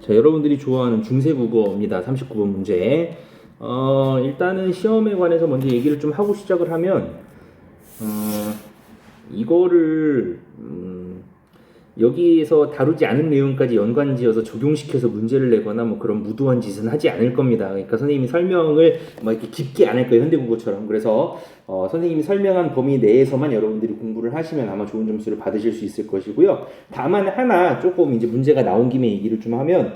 자, 여러분들이 좋아하는 중세국어입니다. 39번 문제. 일단은 시험에 관해서 먼저 얘기를 좀 하고 시작을 하면, 이거를, 여기에서 다루지 않은 내용까지 연관지어서 적용시켜서 문제를 내거나 뭐 그런 무도한 짓은 하지 않을 겁니다. 그러니까 선생님이 설명을 막 이렇게 깊게 안 할 거예요. 현대국어처럼. 그래서 선생님이 설명한 범위 내에서만 여러분들이 공부를 하시면 아마 좋은 점수를 받으실 수 있을 것이고요. 다만 하나 조금 이제 문제가 나온 김에 얘기를 좀 하면,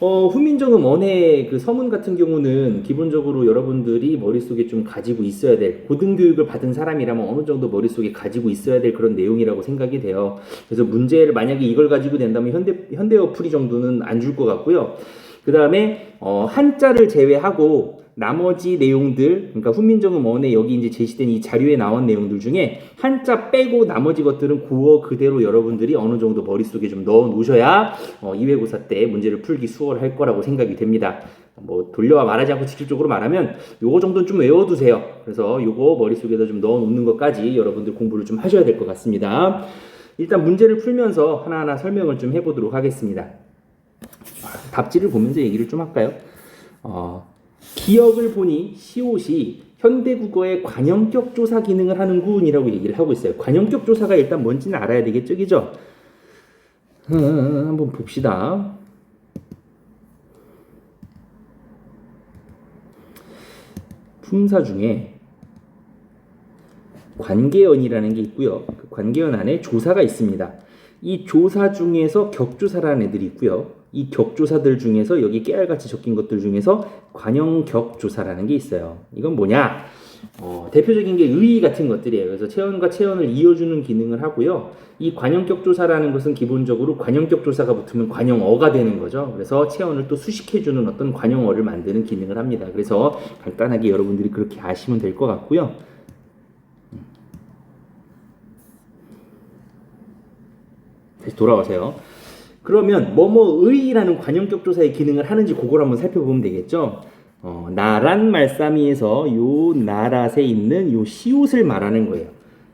훈민정음 언해 그 서문 같은 경우는 기본적으로 여러분들이 머릿속에 좀 가지고 있어야 될, 고등교육을 받은 사람이라면 어느 정도 머릿속에 가지고 있어야 될 그런 내용이라고 생각이 돼요. 그래서 문제를 만약에 이걸 가지고 낸다면 현대어 풀이 정도는 안 줄 것 같고요. 그 다음에 한자를 제외하고 나머지 내용들, 그러니까 훈민정음 언해 여기 이제 제시된 이 자료에 나온 내용들 중에 한자 빼고 나머지 것들은 고어 그대로 여러분들이 어느 정도 머릿속에 좀 넣어 놓으셔야 2회고사 때 문제를 풀기 수월할 거라고 생각이 됩니다. 뭐 돌려와 말하지 않고 직접적으로 말하면 요거 정도는 좀 외워두세요. 그래서 요거 머릿속에다 좀 넣어 놓는 것까지 여러분들 공부를 좀 하셔야 될 것 같습니다. 일단 문제를 풀면서 하나하나 설명을 좀 해보도록 하겠습니다. 답지를 보면서 얘기를 좀 할까요? 기억을 보니 시옷이 현대국어의 관형격 조사 기능을 하는군이라고 얘기를 하고 있어요. 관형격 조사가 일단 뭔지는 알아야 되겠죠, 그죠? 한번 봅시다. 품사 중에 관계연이라는 게 있고요. 그 관계연 안에 조사가 있습니다. 이 조사 중에서 격조사라는 애들이 있고요. 이 격조사들 중에서 여기 깨알같이 적힌 것들 중에서 관형격조사라는 게 있어요. 이건 뭐냐? 대표적인 게 의 같은 것들이에요. 그래서 체언과 체언을 이어주는 기능을 하고요. 이 관형격조사라는 것은 기본적으로 관형격조사가 붙으면 관형어가 되는 거죠. 그래서 체언을 또 수식해주는 어떤 관형어를 만드는 기능을 합니다. 그래서 간단하게 여러분들이 그렇게 아시면 될 것 같고요. 다시 돌아오세요. 그러면 뭐뭐의라는 관형격 조사의 기능을 하는지 그걸 한번 살펴보면 되겠죠. 나란 말싸미에서 요 나랏에 있는 요 시옷을 말하는 거예요.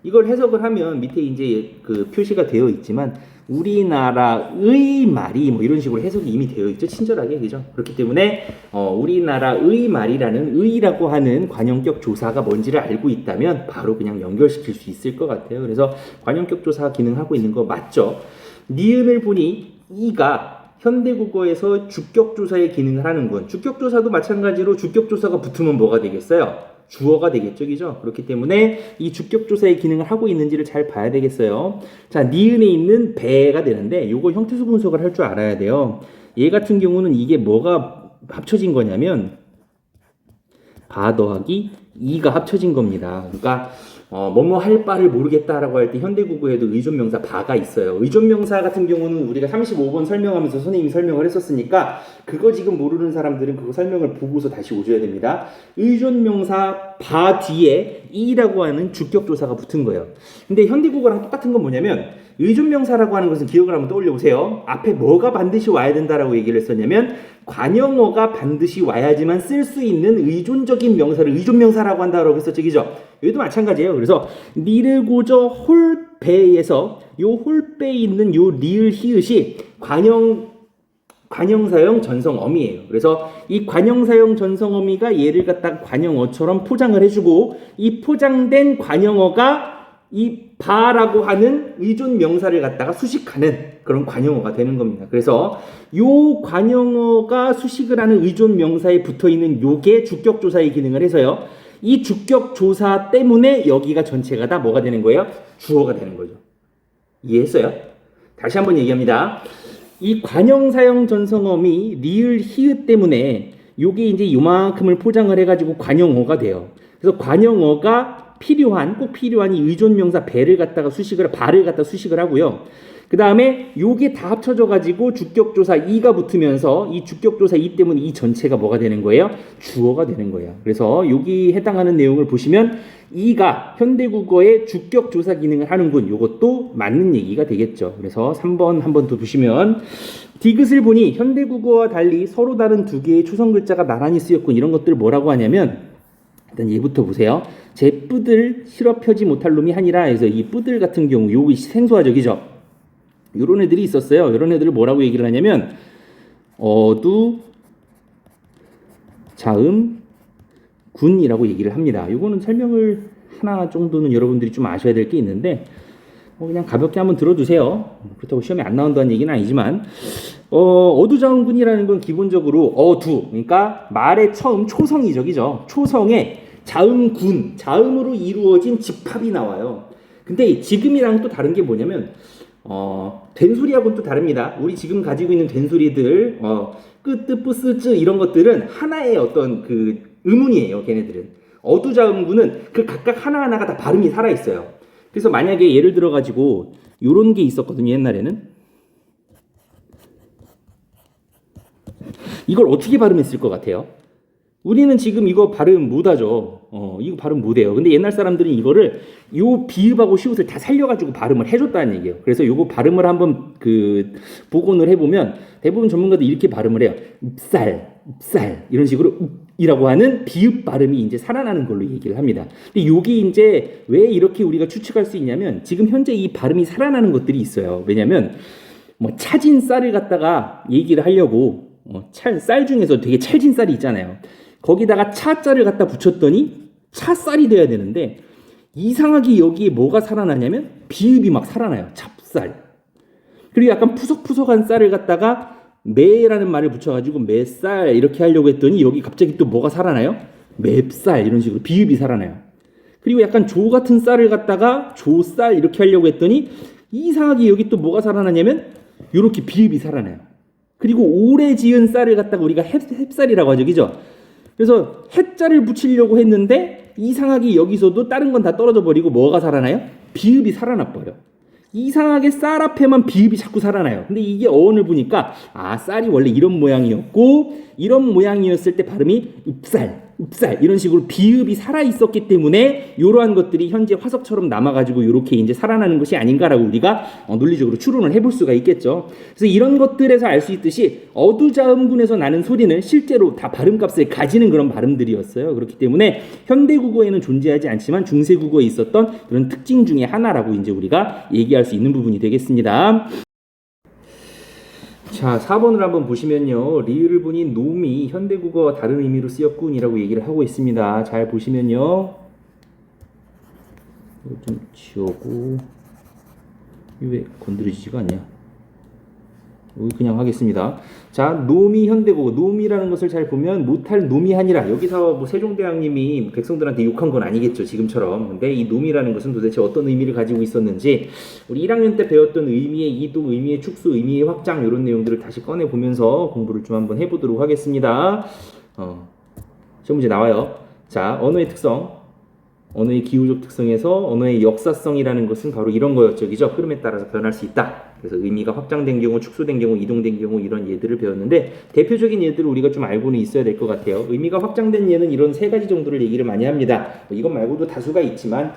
이걸 해석을 하면 밑에 이제 그 표시가 되어 있지만 우리나라의 말이 뭐 이런 식으로 해석이 이미 되어 있죠. 친절하게, 그죠? 그렇기 때문에 우리나라의 말이라는 의라고 하는 관형격 조사가 뭔지를 알고 있다면 바로 그냥 연결시킬 수 있을 것 같아요. 그래서 관형격 조사 기능하고 있는 거 맞죠? 니은을 보니 이가 현대국어에서 주격조사의 기능을 하는군. 주격조사도 마찬가지로 주격조사가 붙으면 뭐가 되겠어요? 주어가 되겠죠, 그죠? 그렇기 때문에 이 주격조사의 기능을 하고 있는지를 잘 봐야 되겠어요. 자, 니은에 있는 배가 되는데 요거 형태수 분석을 할 줄 알아야 돼요. 얘 같은 경우는 이게 뭐가 합쳐진 거냐면 바 더하기 이가 합쳐진 겁니다. 그러니까 뭐뭐 할 바를 모르겠다라고 할 때 현대국어에도 의존명사 바가 있어요. 의존명사 같은 경우는 우리가 35번 설명하면서 선생님이 설명을 했었으니까 그거 지금 모르는 사람들은 그거 설명을 보고서 다시 오셔야 됩니다. 의존명사 바 뒤에 이라고 하는 주격조사가 붙은 거예요. 근데 현대국어랑 똑같은 건 뭐냐면 의존명사라고 하는 것은 기억을 한번 떠올려 보세요. 앞에 뭐가 반드시 와야 된다라고 얘기를 했었냐면 관형어가 반드시 와야지만 쓸 수 있는 의존적인 명사를 의존명사라고 한다고 했었죠, 그죠? 여기도 마찬가지예요. 그래서 니르고저 홀배에서 요 홀배에 있는 요 리을 히읗이 관형사형 전성어미예요. 그래서 이 관형사형 전성어미가 얘를 갖다가 관형어처럼 포장을 해주고 이 포장된 관형어가 이 바라고 하는 의존 명사를 갖다가 수식하는 그런 관형어가 되는 겁니다. 그래서 요 관형어가 수식을 하는 의존 명사에 붙어 있는 요게 주격조사의 기능을 해서요. 이 주격조사 때문에 여기가 전체가 다 뭐가 되는 거예요? 주어가 되는 거죠. 이해했어요? 다시 한번 얘기합니다. 이 관형사형 전성어미 리을 히읗 때문에 요게 이제 요만큼을 포장을 해가지고 관형어가 돼요. 그래서 관형어가 꼭 필요한 이 의존명사 배를 갖다가 바를 갖다 수식을 하고요. 그 다음에 요게 다 합쳐져 가지고 주격조사 이가 붙으면서 이 주격조사 이 때문에 이 전체가 뭐가 되는 거예요? 주어가 되는 거예요. 그래서 여기 해당하는 내용을 보시면 이가 현대국어의 주격조사 기능을 하는군. 요것도 맞는 얘기가 되겠죠. 그래서 3번 한 번 더 보시면 디귿을 보니 현대국어와 달리 서로 다른 두 개의 초성 글자가 나란히 쓰였군. 이런 것들을 뭐라고 하냐면 일단 얘부터 보세요. 제 뿌들 실어 펴지 못할 놈이 하니라 해서 이 뿌들 같은 경우 요거 생소하죠, 그죠? 요런 애들이 있었어요. 요런 애들을 뭐라고 얘기를 하냐면 어두 자음 군이라고 얘기를 합니다. 이거는 설명을 하나 정도는 여러분들이 좀 아셔야 될 게 있는데 그냥 가볍게 한번 들어두세요. 그렇다고 시험에 안 나온다는 얘기는 아니지만 어두자음군이라는 건 기본적으로 어두, 그러니까 말의 처음 초성이죠, 그죠? 초성에 자음군, 자음으로 이루어진 집합이 나와요. 근데 지금이랑 또 다른 게 뭐냐면 된소리하고는 또 다릅니다. 우리 지금 가지고 있는 된소리들 끄, 뜨, 뿌, 쓰, 쯔 이런 것들은 하나의 어떤 그 음운이에요. 걔네들은. 어두자음군은 그 각각 하나하나가 다 발음이 살아있어요. 그래서 만약에 예를 들어 가지고 요런 게 있었거든요. 옛날에는 이걸 어떻게 발음했을 것 같아요? 우리는 지금 이거 발음 못하죠. 이거 발음 못해요. 근데 옛날 사람들은 이거를 요 비읍하고 시옷을 다 살려가지고 발음을 해줬다는 얘기예요. 그래서 요거 발음을 한번 복원을 해보면 대부분 전문가들 이렇게 발음을 해요. 읍살 이런 식으로 이라고 하는 비읍 발음이 이제 살아나는 걸로 얘기를 합니다. 근데 요게 이제 왜 이렇게 우리가 추측할 수 있냐면 지금 현재 이 발음이 살아나는 것들이 있어요. 왜냐면 뭐 차진 쌀을 갖다가 얘기를 하려고 쌀 중에서 되게 찰진 쌀이 있잖아요. 거기다가 차자를 갖다 붙였더니 차쌀이 돼야 되는데 이상하게 여기에 뭐가 살아나냐면 비읍이 막 살아나요. 찹쌀. 그리고 약간 푸석푸석한 쌀을 갖다가 매라는 말을 붙여가지고 매쌀 이렇게 하려고 했더니 여기 갑자기 또 뭐가 살아나요? 맵쌀 이런 식으로 비읍이 살아나요. 그리고 약간 조 같은 쌀을 갖다가 조쌀 이렇게 하려고 했더니 이상하게 여기 또 뭐가 살아나냐면 이렇게 비읍이 살아나요. 그리고 오래 지은 쌀을 갖다가 우리가 햅쌀이라고 하죠. 그죠? 그래서 해자를 붙이려고 했는데 이상하게 여기서도 다른 건 다 떨어져 버리고 뭐가 살아나요? 비읍이 살아나 버려. 이상하게 쌀 앞에만 비읍이 자꾸 살아나요. 근데 이게 어원을 보니까 쌀이 원래 이런 모양이었고 이런 모양이었을 때 발음이 읍살 이런 식으로 비읍이 살아 있었기 때문에 이러한 것들이 현재 화석처럼 남아가지고 이렇게 이제 살아나는 것이 아닌가라고 우리가 논리적으로 추론을 해볼 수가 있겠죠. 그래서 이런 것들에서 알 수 있듯이 어두자음군에서 나는 소리는 실제로 다 발음값을 가지는 그런 발음들이었어요. 그렇기 때문에 현대국어에는 존재하지 않지만 중세국어에 있었던 그런 특징 중에 하나라고 이제 우리가 얘기할 수 있는 부분이 되겠습니다. 자, 4번을 한번 보시면요. 리을을 보니 놈이 현대국어와 다른 의미로 쓰였군이라고 얘기를 하고 있습니다. 잘 보시면요. 이거 좀 지우고 왜 건드려지지가 않냐? 여기 그냥 하겠습니다. 자, 놈이 현대국어, 놈이라는 것을 잘 보면 못할 놈이 아니라 여기서 뭐 세종대왕님이 백성들한테 욕한 건 아니겠죠, 지금처럼. 근데 이 놈이라는 것은 도대체 어떤 의미를 가지고 있었는지 우리 1학년 때 배웠던 의미의 이동, 의미의 축소, 의미의 확장 이런 내용들을 다시 꺼내 보면서 공부를 좀 한번 해보도록 하겠습니다. 시험 문제 나와요. 자, 언어의 특성. 언어의 기후적 특성에서 언어의 역사성이라는 것은 바로 이런 거였죠. 그죠? 흐름에 따라서 변할 수 있다. 그래서 의미가 확장된 경우, 축소된 경우, 이동된 경우 이런 예들을 배웠는데 대표적인 예들을 우리가 좀 알고는 있어야 될 것 같아요. 의미가 확장된 예는 이런 세 가지 정도를 얘기를 많이 합니다. 이것 말고도 다수가 있지만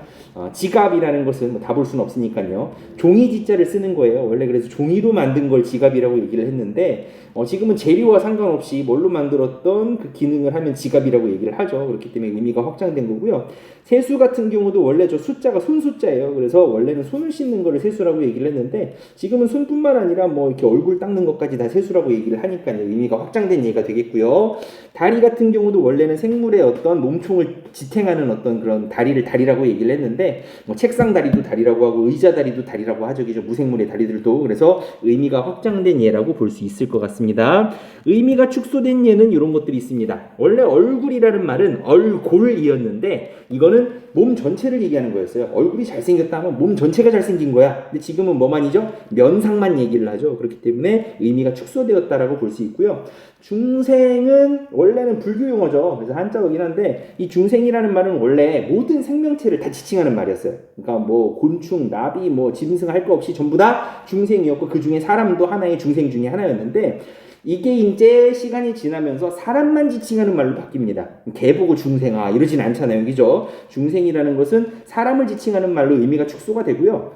지갑이라는 것은 다 볼 수는 없으니까요. 종이 지자를 쓰는 거예요. 원래 그래서 종이로 만든 걸 지갑이라고 얘기를 했는데 지금은 재료와 상관없이 뭘로 만들었던 그 기능을 하면 지갑이라고 얘기를 하죠. 그렇기 때문에 의미가 확장된 거고요. 세수 같은 경우도 원래 저 숫자가 손숫자예요. 그래서 원래는 손을 씻는 거를 세수라고 얘기를 했는데 지금은 손뿐만 아니라 뭐 이렇게 얼굴 닦는 것까지 다 세수라고 얘기를 하니까요. 의미가 확장된 예가 되겠고요. 다리 같은 경우도 원래는 생물의 어떤 몸총을 지탱하는 어떤 그런 다리를 다리라고 얘기를 했는데 뭐 책상 다리도 다리라고 하고 의자 다리도 다리라고 하죠. 그죠? 무생물의 다리들도. 그래서 의미가 확장된 예라고 볼 수 있을 것 같습니다. 의미가 축소된 예는 이런 것들이 있습니다. 원래 얼굴이라는 말은 얼골이었는데 이거는 몸 전체를 얘기하는 거였어요. 얼굴이 잘생겼다 하면 몸 전체가 잘생긴 거야. 근데 지금은 뭐만이죠? 면상만 얘기를 하죠. 그렇기 때문에 의미가 축소되었다라고 볼 수 있고요. 중생은 원래는 불교 용어죠. 그래서 한자어긴 한데 이 중생이라는 말은 원래 모든 생명체를 다 지칭하는 말이었어요. 그러니까 뭐 곤충, 나비, 뭐 짐승 할 거 없이 전부 다 중생이었고 그 중에 사람도 하나의 중생 중에 하나였는데 이게 이제 시간이 지나면서 사람만 지칭하는 말로 바뀝니다. 개 보고 중생아 이러진 않잖아요. 그죠? 중생이라는 것은 사람을 지칭하는 말로 의미가 축소가 되고요.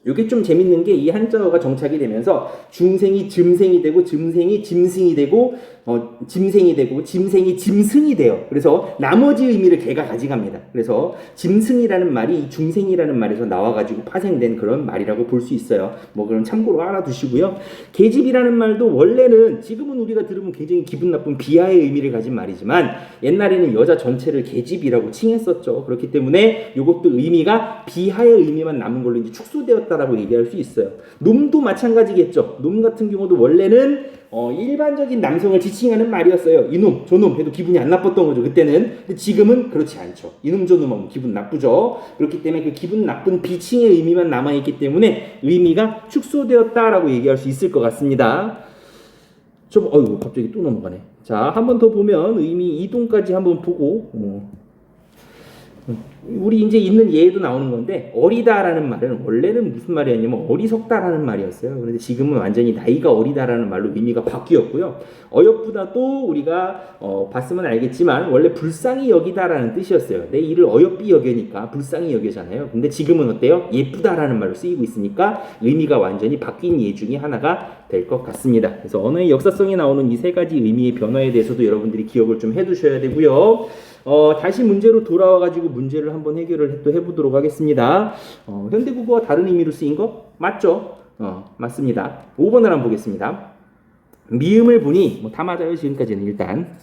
이게 좀 재밌는 게 이 한자어가 정착이 되면서 중생이 즘생이 되고 짐승이 짐승이 되고 짐생이 되고 짐승이 짐승이 돼요. 그래서 나머지 의미를 걔가 가져갑니다. 그래서 짐승이라는 말이 이 중생이라는 말에서 나와가지고 파생된 그런 말이라고 볼 수 있어요. 뭐 그럼 참고로 알아두시고요. 계집이라는 말도 원래는 지금은 우리가 들으면 굉장히 기분 나쁜 비하의 의미를 가진 말이지만 옛날에는 여자 전체를 계집이라고 칭했었죠. 그렇기 때문에 이것도 의미가 비하의 의미만 남은 걸로 이제 축소되었다라고 얘기할 수 있어요. 놈도 마찬가지겠죠. 놈 같은 경우도 원래는 일반적인 남성을 지칭하는 말이었어요. 이놈, 저놈 해도 기분이 안 나빴던 거죠. 그때는. 근데 지금은 그렇지 않죠. 이놈, 저놈 하면 기분 나쁘죠. 그렇기 때문에 그 기분 나쁜 비칭의 의미만 남아있기 때문에 의미가 축소되었다라고 얘기할 수 있을 것 같습니다. 어이구, 갑자기 또 넘어가네. 자, 한 번 더 보면 의미 이동까지 한번 보고, 우리 이제 있는 예에도 나오는 건데 어리다라는 말은 원래는 무슨 말이었냐면 어리석다라는 말이었어요. 그런데 지금은 완전히 나이가 어리다라는 말로 의미가 바뀌었고요. 어여쁘다도 우리가 봤으면 알겠지만 원래 불쌍히 여기다라는 뜻이었어요. 내 일을 어여삐 여기니까 불쌍히 여기잖아요. 근데 지금은 어때요? 예쁘다라는 말로 쓰이고 있으니까 의미가 완전히 바뀐 예 중에 하나가 될 것 같습니다. 그래서 언어의 역사성에 나오는 이 세 가지 의미의 변화에 대해서도 여러분들이 기억을 좀 해두셔야 되고요. 다시 문제로 돌아와가지고 문제를 한번 해결을 또 해보도록 하겠습니다. 현대국어와 다른 의미로 쓰인 거 맞죠? 맞습니다. 5번을 한번 보겠습니다. 미음을 보니 다 맞아요. 지금까지는 일단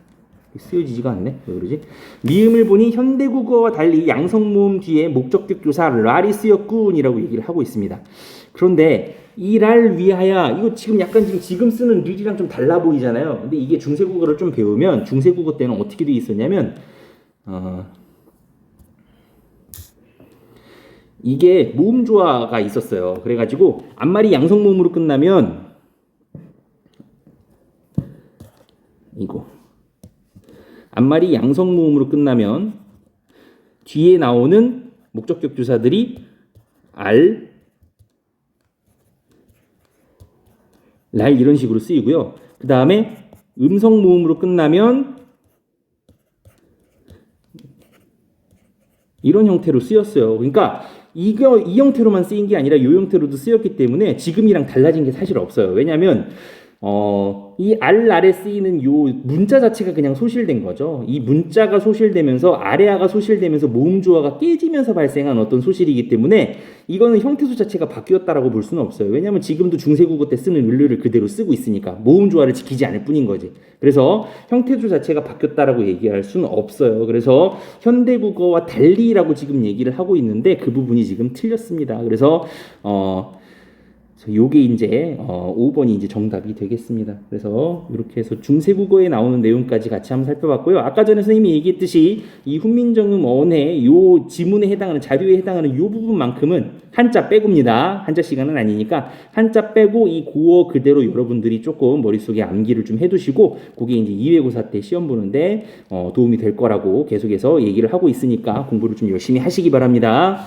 쓰여지지가 않네. 왜 그러지? 미음을 보니 현대국어와 달리 양성모음 뒤에 목적격 조사 랄이 쓰였군이라고 얘기를 하고 있습니다. 그런데 이 랄 위하여 이거 지금 약간 지금 쓰는 릴이랑 좀 달라 보이잖아요. 근데 이게 중세국어를 좀 배우면 중세국어 때는 어떻게 돼 있었냐면 이게 모음조화가 있었어요. 그래가지고 앞말이 양성모음으로 끝나면 앞말이 양성모음으로 끝나면 뒤에 나오는 목적격 조사들이 알, 랄 이런 식으로 쓰이고요. 그 다음에 음성모음으로 끝나면 이런 형태로 쓰였어요. 그러니까 이 형태로만 쓰인 게 아니라 이 형태로도 쓰였기 때문에 지금이랑 달라진 게 사실 없어요. 왜냐하면 이 알 아래 쓰이는 요 문자 자체가 그냥 소실된 거죠. 이 문자가 소실되면서 아래아가 소실되면서 모음조화가 깨지면서 발생한 어떤 소실이기 때문에 이거는 형태소 자체가 바뀌었다라고 볼 수는 없어요. 왜냐하면 지금도 중세국어 때 쓰는 을르를 그대로 쓰고 있으니까 모음조화를 지키지 않을 뿐인 거지. 그래서 형태소 자체가 바뀌었다라고 얘기할 수는 없어요. 그래서 현대국어와 달리라고 지금 얘기를 하고 있는데 그 부분이 지금 틀렸습니다. 그래서 요게 이제 5번이 이제 정답이 되겠습니다. 그래서 이렇게 해서 중세국어에 나오는 내용까지 같이 한번 살펴봤고요. 아까 전에 선생님이 얘기했듯이 이 훈민정음 언의 요 지문에 해당하는 자료에 해당하는 요 부분만큼은 한자 빼고입니다. 한자 시간은 아니니까 한자 빼고 이 고어 그대로 여러분들이 조금 머릿속에 암기를 좀 해두시고 그게 이제 2외고사 때 시험 보는데 도움이 될 거라고 계속해서 얘기를 하고 있으니까 공부를 좀 열심히 하시기 바랍니다.